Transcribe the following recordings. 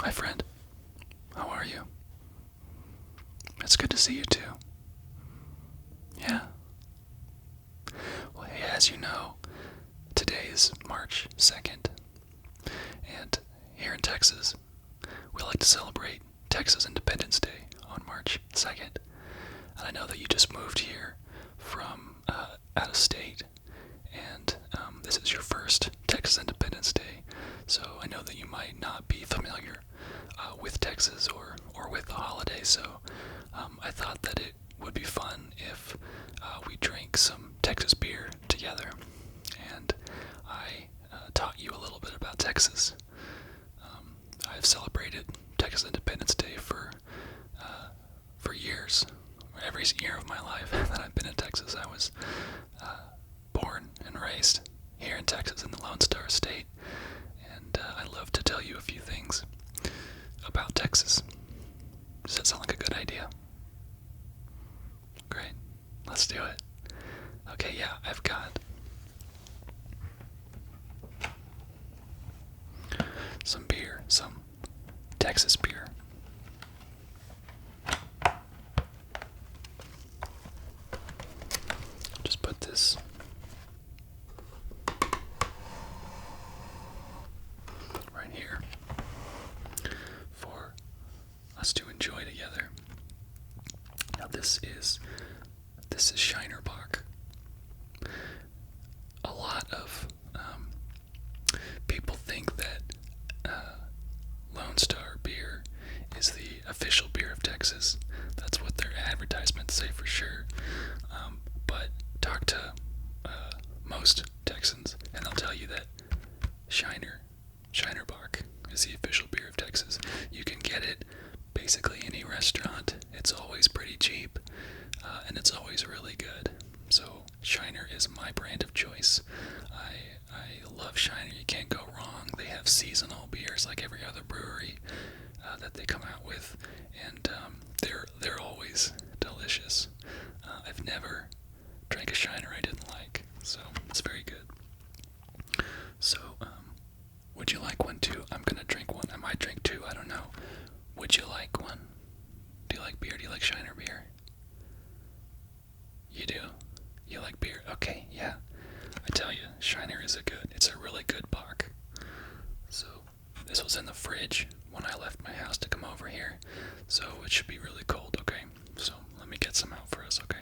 Hi, friend. How are you? It's good to see you, too. Yeah. Well, hey, as you know, today is March 2nd, and here in Texas, we like to celebrate Texas Independence Day on March 2nd. And I know that you just moved here from out of state, and this is your first Texas Independence Day, so I know that you might not be familiar with Texas or with the holiday, so I thought that it would be fun if we drank some Texas beer together, and I taught you a little bit about Texas. I've celebrated Texas Independence Day for years. Every year of my life that I've been in Texas, I was born and raised here in Texas in the Lone Star State, and I love to tell you a few things about Texas. Does that sound like a good idea? Great. Let's do it. Okay, yeah, I've got some beer, some Texas beer. Just put this right here for us to enjoy together. Now this is Shiner Bock. A lot of people think that Lone Star beer is the official beer of Texas. That's what their advertisements say for sure. But talk to most Texans, and they'll tell you that Shiner Bock is the official beer of Texas. You can get it basically any restaurant. It's always pretty cheap, and it's always really good. So Shiner is my brand of choice. I love Shiner. You can't go wrong. They have seasonal beers like every other brewery that they come out with, and they're always delicious. I've never drank a Shiner I didn't like, so it's very good. So, would you like one too? I'm gonna drink one. I might drink two. I don't know. Would you like one? Do you like beer? Do you like Shiner beer? You do? You like beer? Okay, yeah. I tell you, Shiner is it's a really good Bock. So, this was in the fridge when I left my house to come over here. So, it should be really cold, okay? So, let me get some out for us, okay?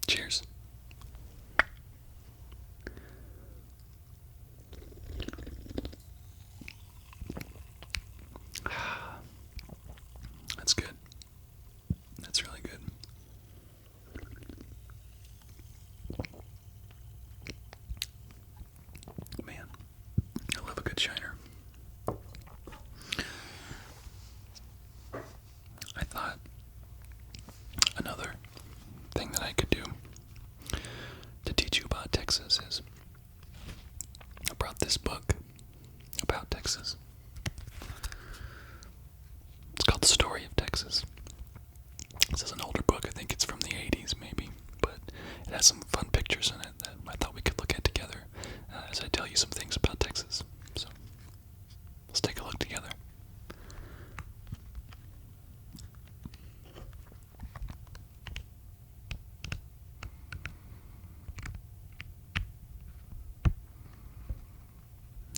Cheers. That's good. That's really good. Man, I love a good shiner. I thought another thing that I could do to teach you about Texas is I brought this book about Texas. It's called The Story of Texas. This is an older book. I think it's from the 80s maybe, but it has some fun pictures in it that I thought we could look at together as I tell you some things about Texas. So let's take a look together.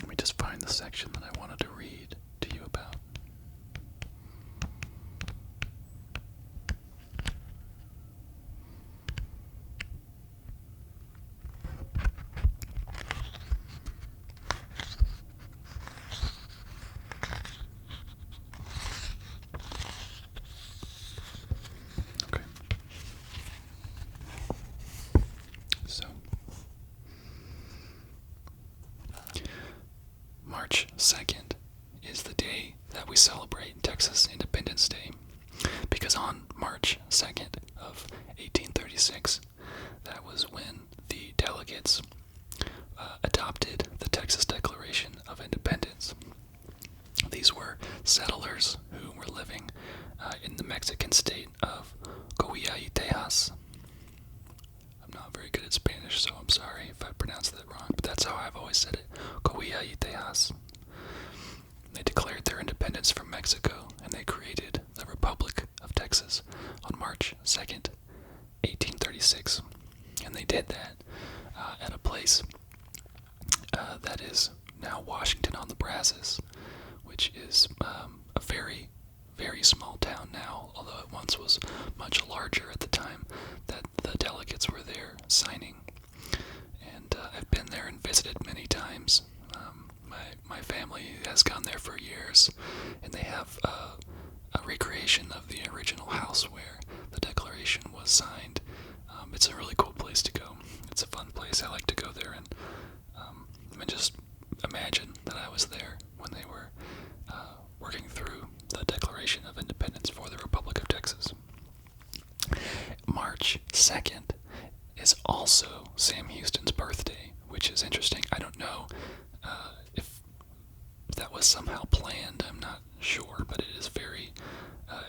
Let me just find the section that I wanted to read to you about. Okay. So, March 2nd is the day that we celebrate Texas Independence Day, because on March 2nd of 1836, that was when the delegates adopted the Texas Declaration of Independence. These were settlers who were living in the Mexican state of Coahuila, Texas. I'm not very good at Spanish, so I'm sorry if I pronounced that wrong, but that's how I've always said it. Coahuila, Texas. They declared their independence from Mexico, and they created the Republic of Texas on March 2nd, 1836. And they did that at a place that is now Washington on the Brazos, which is a very, very small town now, although it once was much larger at the time that the delegates were there signing. And I've been there and visited many times. My family has gone there for years, and they have a recreation of the original house where the Declaration was signed. It's a really cool place to go. It's a fun place. I like to go there, and just imagine that I was there when they were working through the Declaration of Independence for the Republic of Texas. March 2nd is also Sam Houston's birthday, which is interesting. I don't know if that was somehow planned. I'm not sure, but it is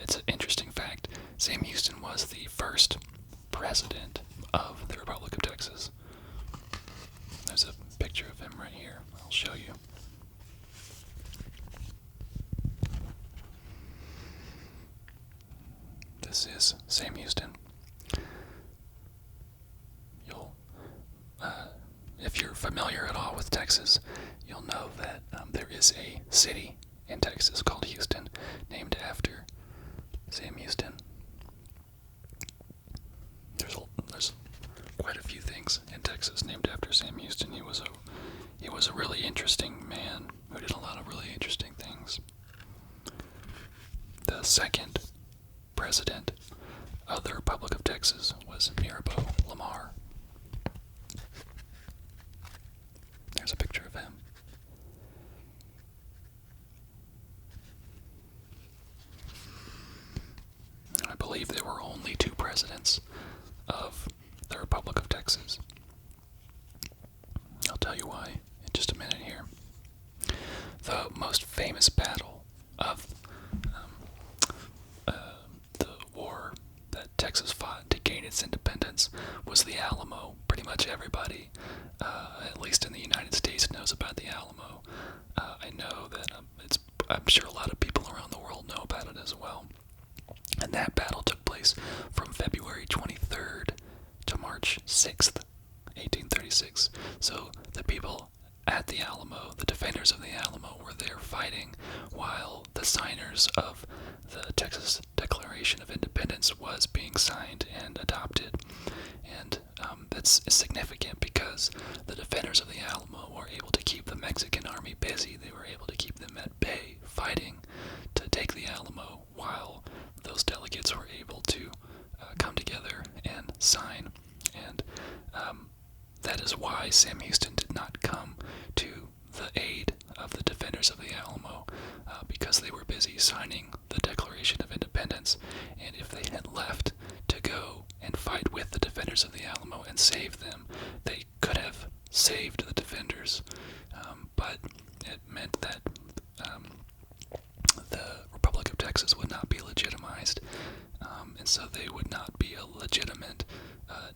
it's an interesting fact. Sam Houston was the first president of the Republic of Texas. There's a picture of him right here. I'll show you. This is Sam Houston. If you're familiar at all with Texas, you'll know that there is a city in Texas called Houston, named after Sam Houston. There's quite a few things in Texas named after Sam Houston. He was a really interesting man who did a lot of really interesting things. The second president of the Republic of Texas was Mirabeau Lamar. There's a picture of him. I believe there were only two presidents of the Republic of Texas. I'll tell you why in just a minute here. The most famous battle of the war that Texas fought to gain its independence was the Alamo. Pretty much everybody, at least in the United States, knows about the Alamo. I know that I'm sure a lot of people around the world know about it as well. And that battle took place from February 23rd to March 6th, 1836. So the people at the Alamo, the defenders of the Alamo, were there fighting while the signers of the Texas Declaration of Independence was being signed and adopted. And it's significant because the defenders of the Alamo were able to keep the Mexican army busy. They were able to keep them at bay, fighting to take the Alamo, while those delegates were able to come together and sign. And that is why Sam Houston did not come to the aid of the defenders of the Alamo, because they were busy signing the Declaration of Independence. And if they had left to go and fight with the defenders of the Alamo and save them, they could have saved the defenders. But it meant that the Republic of Texas would not be legitimized, and so they would not be a legitimate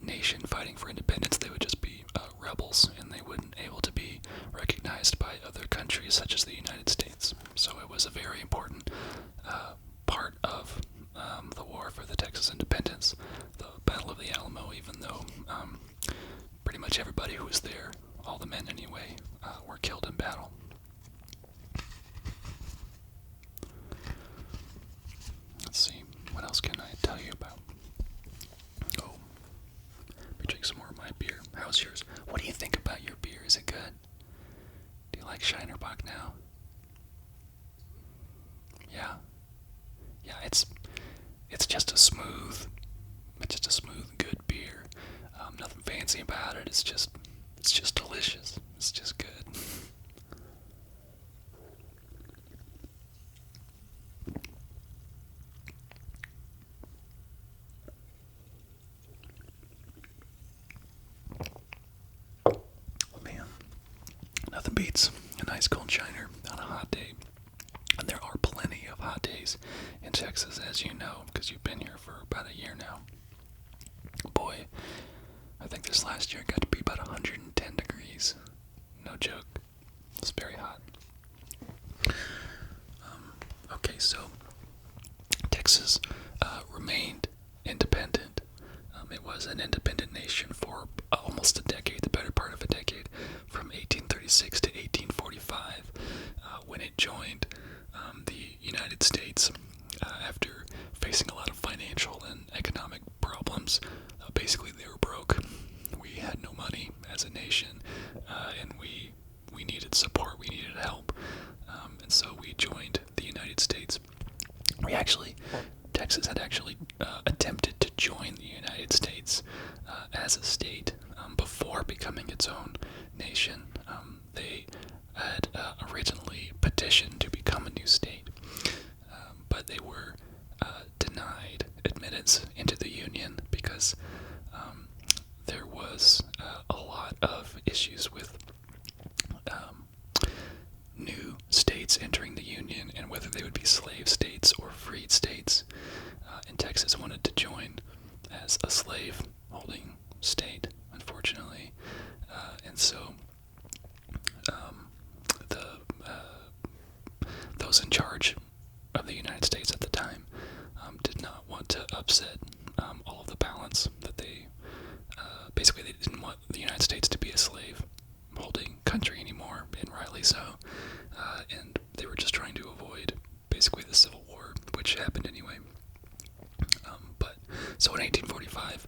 nation fighting for independence. They would just be rebels, and they wouldn't able to be recognized by other countries such as the United States. So it was a very important part of the war for the Texas independence, the Battle of the Alamo, even though pretty much everybody who was there, all the men anyway, were killed in battle. Let's see, what else can I tell you about? Oh, let me drink some more of my beer. How's yours? What do you think about your beer? Is it good? Do you like Shiner Bock now? Yeah. Yeah, it's just a smooth, good beer. Nothing fancy about it. It's just delicious. It's just good. Man, nothing beats a nice cold Shiner on a hot day. And there are plenty of hot days in Texas, as you know, because you've been here for about a year now. Boy, I think this last year got to be about 110 degrees. No joke. It's very hot. Okay, so Texas remained independent. It was an independent nation for almost a decade, the better part of a decade, from 1836 to 1845, when it joined the United States after facing a lot of financial and economic problems. Basically, they were broke. We had no money as a nation, and we needed support. We needed help, and so we joined the United States. Texas had actually attempted to join the United States as a state before becoming its own nation. They had originally petitioned to become a new state, but they were denied admittance into the Union because there was a lot of issues with new states entering the Union and whether they would be slave states or freed states. And Texas wanted to join as a slave-holding state, unfortunately. And so those in charge of the United States at the time did not want to upset all of the balance that they basically they didn't want the United States to be a slave-holding country anymore, and rightly so. And they were just trying to avoid basically the Civil War, which happened anyway. So in 1845,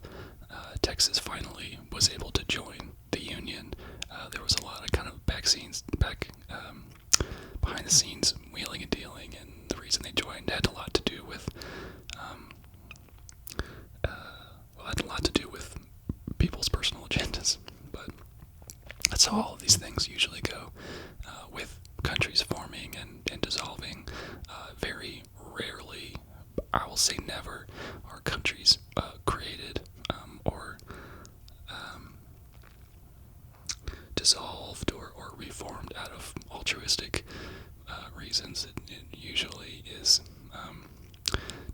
Texas finally was able to join the Union. There was a lot of kind of behind the scenes wheeling and dealing, and the reason they joined had a lot to do with people's personal agendas. But that's how all of these things usually go with countries forming and dissolving. Very rarely, I will say never, are countries created or dissolved or reformed out of altruistic reasons. It usually is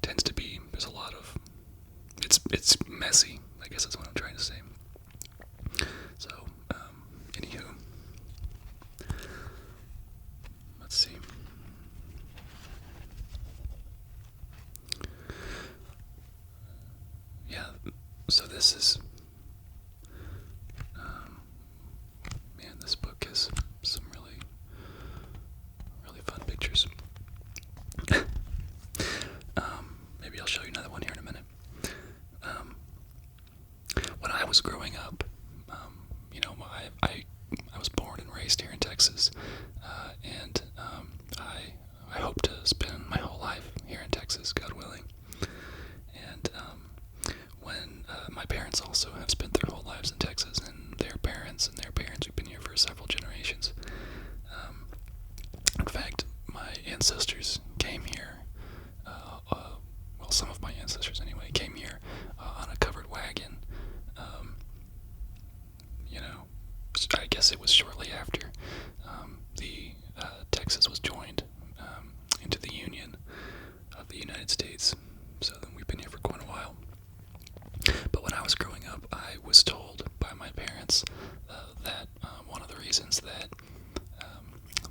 tends to be, there's a lot of, it's messy, I guess that's what I'm trying to say. So, anywho, let's see. Yeah, so this is, man, this book has some really, really fun pictures. Maybe I'll show you another one here in a minute. When I was growing up, parents also have spent their whole lives in Texas, and their parents have been here for several generations. In fact, my ancestors came here, well, some of my ancestors anyway, came here on a covered wagon. I guess it was shortly after the Texas was joined into the Union of the United States. So then we've been here for quite a while. But when I was growing up, I was told by my parents that one of the reasons that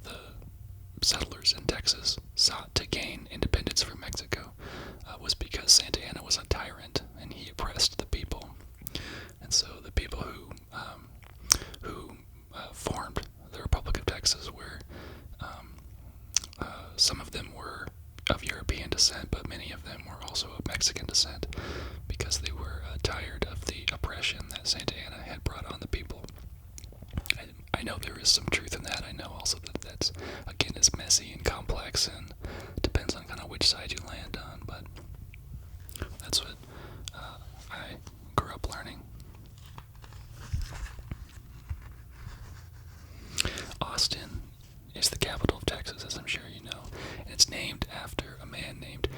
the settlers in Texas sought to gain independence from Mexico was because Santa Anna was a tyrant and he oppressed the people. And so the people who formed the Republic of Texas were some of them were of European descent, but many of them were also of Mexican descent because they were tired of the oppression that Santa Anna had brought on the people. I know there is some truth in that. I know also that that's, again, is messy and complex and depends on kind of which side you land on, but that's what I grew up learning. Austin is the capital of Texas, as I'm sure you know, and it's named after a man named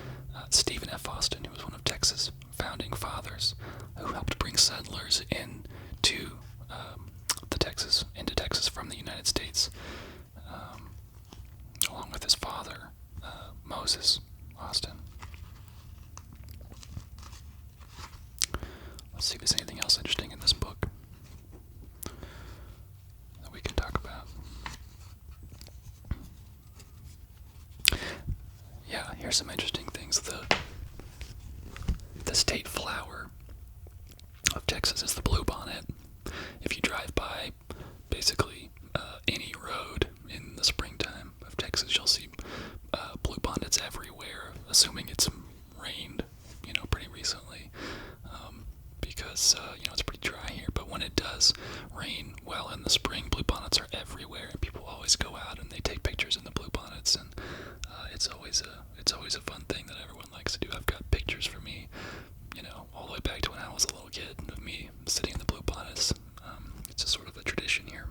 Stephen F. Austin, who was one of Texas' founding fathers, who helped bring settlers into Texas from the United States, along with his father, Moses Austin. Let's see if there's anything else interesting in this book that we can talk about. Yeah, here's some interesting things. The state flower of Texas is the bluebonnet. If you drive by basically any road in the springtime of Texas, you'll see bluebonnets everywhere, assuming it's rained, pretty recently, because it's pretty dry here. But when it does rain well in the spring, bluebonnets are everywhere, and people always go out and they take pictures in the bluebonnets, and it's always a fun thing that everyone likes to do. I've got pictures for me, all the way back to when I was a little kid, of me sitting in the bluebonnets. It's just sort of a tradition here.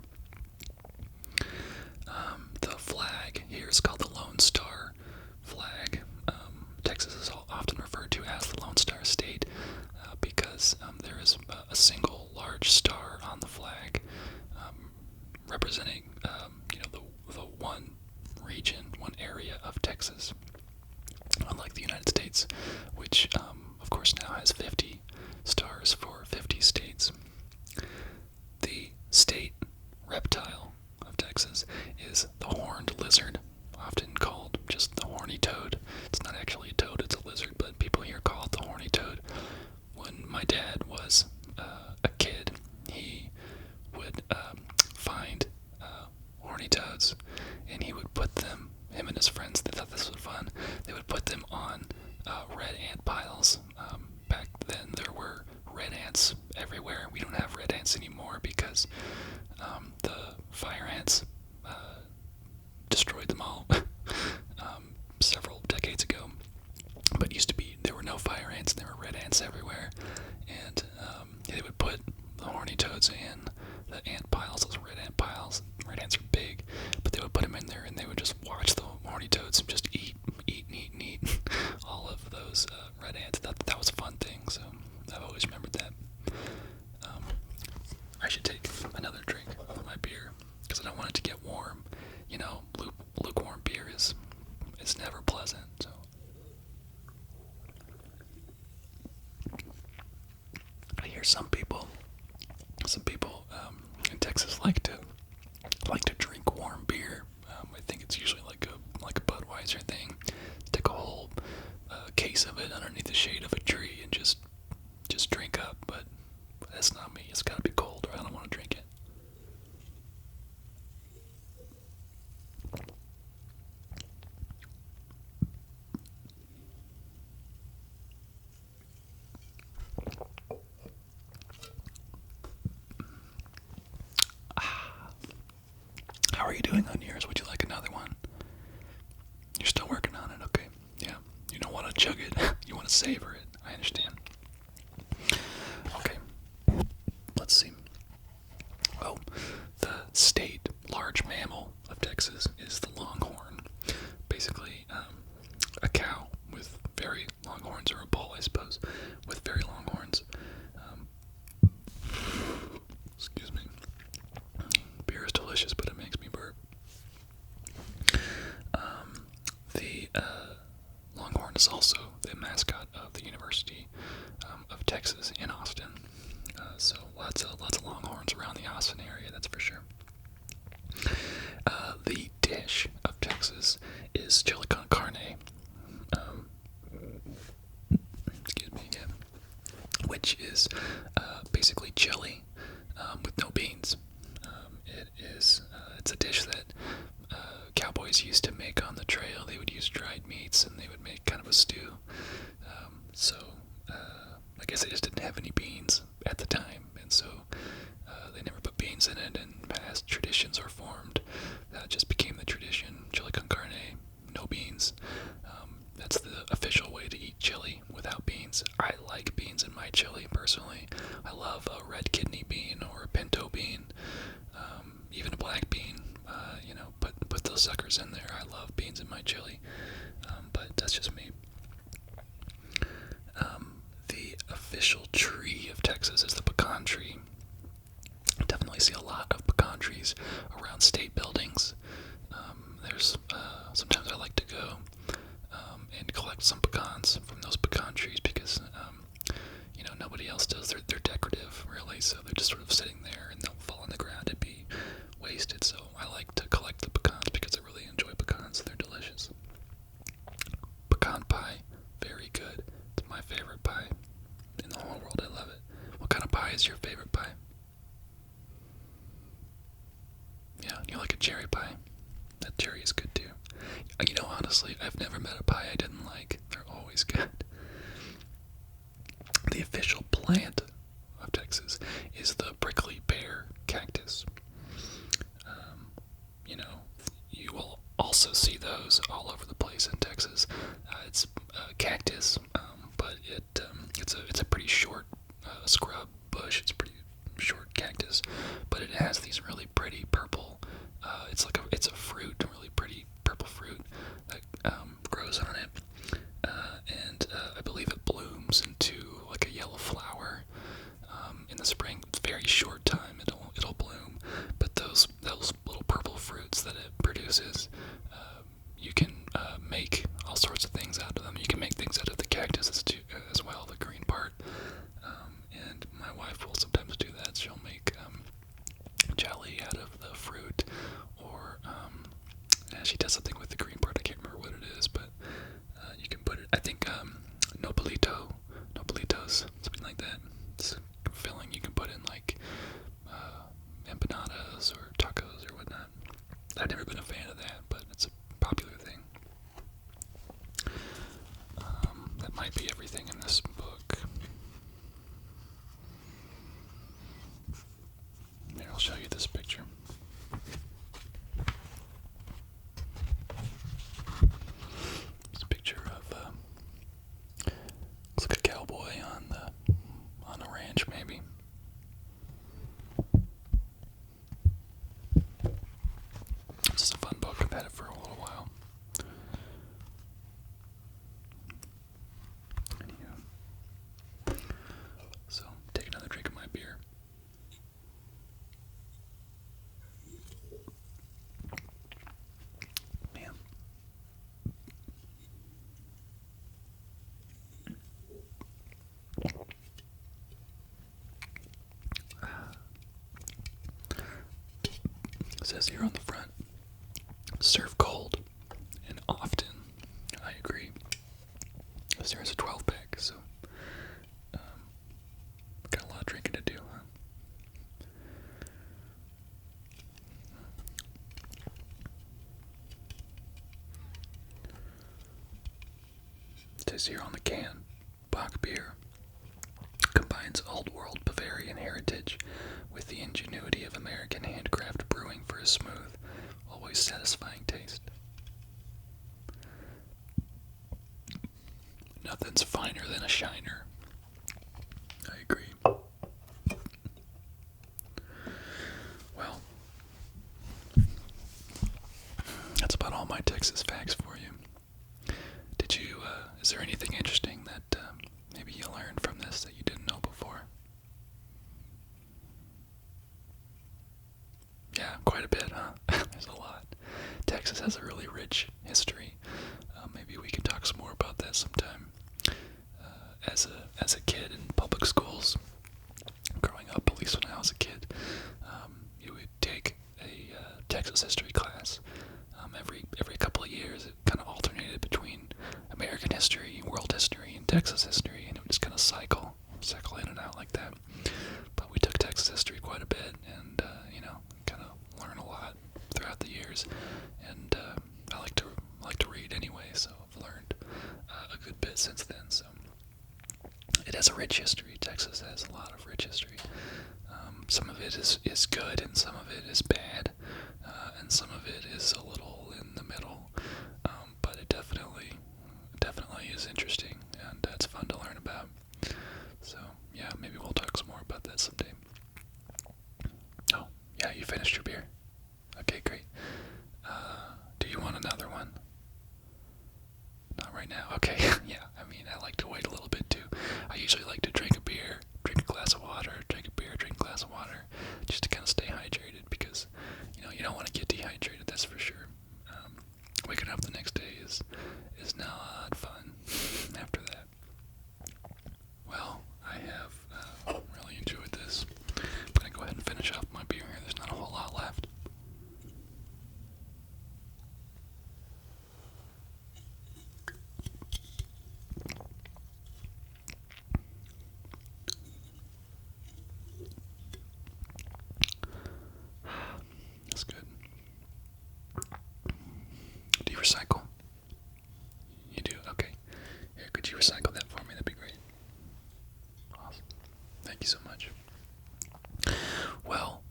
The flag here is called the Lone Star flag. Texas is often referred to as the Lone Star State because there is a single large star on the flag representing the one region, one area of Texas. Unlike the United States, which of course now has 50 stars for 50 states. The state reptile of Texas is the horned lizard, often called just the horny toad. It's not actually a toad, it's a lizard, but people here call it the horny toad. When my dad was a kid, he would find horny toads, and he would put them, him and his friends, they thought this was fun, they would put them on red ant piles. Back then there were red ants everywhere. We don't have red ants anymore because the fire ants destroyed them all several decades ago. But used to be, there were no fire ants, and there were red ants everywhere, and they would put the horny toads in the ant piles, those red ant piles. Red ants are big, but they would put them in there, and they would just watch the horny toads just eat all of those red ants. That was a fun thing, so I've always remembered that. I should take another drink of my beer, because I don't want it to get warm. Lukewarm beer is never pleasant, so. I hear some people in Texas like to drink warm beer. I think it's usually like a Budweiser thing. Take a whole case of it underneath the shade of a tree and just drink up. But that's not me. It's got to be cold, or I don't want to drink it. How are you doing on yours? Would you like another one? You're still working on it, okay? Yeah. You don't want to chug it. You want to savor it. I understand. Okay. Texas in Austin. So lots of Longhorns around the Austin area, that's for sure. The dish of Texas is chili con carne. Excuse me again. Which is basically chili with no beans. It's a dish that cowboys used to make on the trail. They would use dried meats and they would make kind of a stew. I guess they just didn't have any beans at the time, and so they never put beans in it, and as traditions are formed, that just became the tradition. Chili con carne, no beans. That's the official way to eat chili without beans. I like beans in my chili, personally. I love a red kidney bean or a pinto bean, even a black bean. Put those suckers in there. I love beans in my chili, but that's just me. The official tree of Texas is the pecan tree. I definitely see a lot of pecan trees around state buildings. There's sometimes I like to go and collect some pecans from those pecan trees because nobody else does. They're decorative, really, so they're just sort of sitting there and they'll fall on the ground and be wasted. So I like to collect the pecans because I really enjoy pecans. They're delicious. Pecan pie, very good. It's my favorite pie in the whole world. I love it. What kind of pie is your favorite pie? Yeah, you like a cherry pie? That cherry is good too. Honestly, I've never met a pie I didn't like. They're always good. The official plant of Texas is the prickly pear cactus. You will also see those all over the place in Texas. It's cactus, but it's a pretty short scrub bush. It's a pretty short cactus, but it has these really pretty purple. It's a fruit, a really pretty purple fruit that grows on it, and I believe it blooms into like a yellow flower in the spring. It's a very short time it'll bloom, but those little purple fruits that it produces, you can make all sorts of things out of them. You can make things out of the cactus as well, the green part. And my wife will sometimes do that. She'll make jelly out of the fruit, or she does something with the green part. I can't remember what it is, but you can put it. I think nopalitos, something like that. It's filling you can put in like empanadas or tacos or whatnot. I've never been a fan of that, but it's a popular thing. That might be everything in this book. Here, I'll show you this picture. It's a picture of looks like a cowboy on a ranch, maybe. This is a fun book. I've had it for a little while. Anywho. So, take another drink of my beer. Man. It says here on the front, serve cold and often. I agree. There's a 12-pack, so got a lot of drinking to do, huh? It says here on the can, Bock beer combines old world Bavarian heritage with the ingenuity of American handcraft brewing for a smooth, always satisfying taste. Nothing's finer than a shiner. I agree. Well, that's about all my Texas facts for you. Is there anything interesting that maybe you learned from this that you didn't know before? Yeah, quite a bit, huh? There's a lot. Texas has a really rich history. Maybe we can talk some more about that sometime. As a kid in public Texas history, and it would just kind of cycle in and out like that. But we took Texas history quite a bit, and kind of learn a lot throughout the years. And I like to read anyway, so I've learned a good bit since then. So it has a rich history. Texas has a lot of rich history. Some of it is good, and some of it is bad, and some of it is a little in the middle. But it definitely is interesting, and it's fun to learn about. So yeah, maybe we'll talk some more about that someday. Oh yeah, you finished your beer. Okay, great. Do you want another one? Not right now. Okay. Yeah, I mean, I like to wait a little bit too. I usually like to drink a beer, drink a glass of water, drink a beer, drink a glass of water, just to kind of stay hydrated, because you don't want to get dehydrated. That's for sure. Waking up the next day is not fun after that. Well, I have really enjoyed this. I'm gonna go ahead and finish off my beer here. There's not a whole lot left. That's good. Do you recycle? You do? Okay. Here, could you recycle that for me? That'd be great. Awesome. Thank you so much. Well,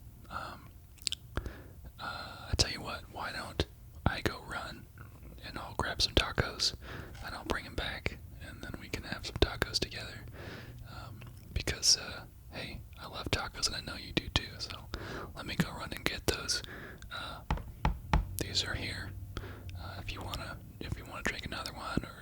I tell you what, why don't I go run, and I'll grab some tacos, and I'll bring them back, and then we can have some tacos together. Because, hey, I love tacos, and I know you do too, so let me go run and get those. These are here. If you wanna drink another one, or